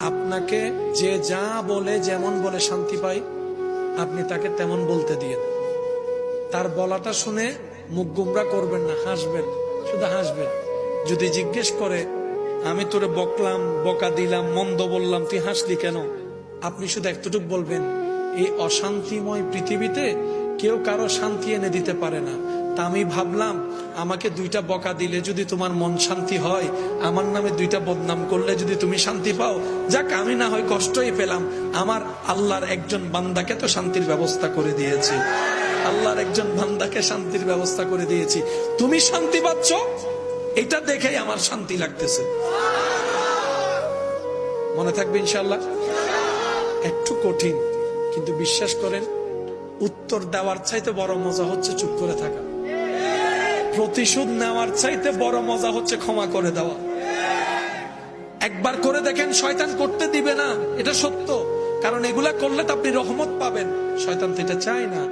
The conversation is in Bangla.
আপনাকে যে যা বলে যেমন বলে শান্তি পাই, আপনি তাকে তেমন বলতে দিয়েন। তার বলাটা শুনে মুখ গুমরা করবেন না, হাসবেন, শুধু হাসবেন। যদি জিজ্ঞেস করে আমি তোরে বকলাম, বকা দিলাম, মন্দ বললাম, তুই হাসলি কেন, আপনি শুধু এতটুকু বলবেন, এই অশান্তিময় পৃথিবীতে কেউ কারো শান্তি এনে দিতে পারে না। তা আমি ভাবলাম আমাকে দুইটা বকা দিলে যদি তোমার মন শান্তি হয়, আমার নামে দুইটা বদনাম করলে যদি তুমি শান্তি পাও, যাক আমি না হয় কষ্টই পেলাম, আমার আল্লাহর একজন বান্দাকে তো শান্তির ব্যবস্থা করে দিয়েছি, আল্লাহর একজন বান্দাকে শান্তির ব্যবস্থা করে দিয়েছি, তুমি শান্তি পাচ্ছ, এটা দেখেই আমার শান্তি লাগতেছে। মনে থাকবে ইনশাআল্লাহ। একটু কঠিন, কিন্তু বিশ্বাস করেন উত্তর দেওয়ার চাইতে বড় মজা হচ্ছে চুপ করে থাকা। প্রতিশোধ নেওয়ার চাইতে বড় মজা হচ্ছে ক্ষমা করে দেওয়া। একবার করে দেখেন, শয়তান করতে দিবে না, এটা সত্য। কারণ এগুলা করলে তো আপনি রহমত পাবেন, শয়তান তো এটা চায় না।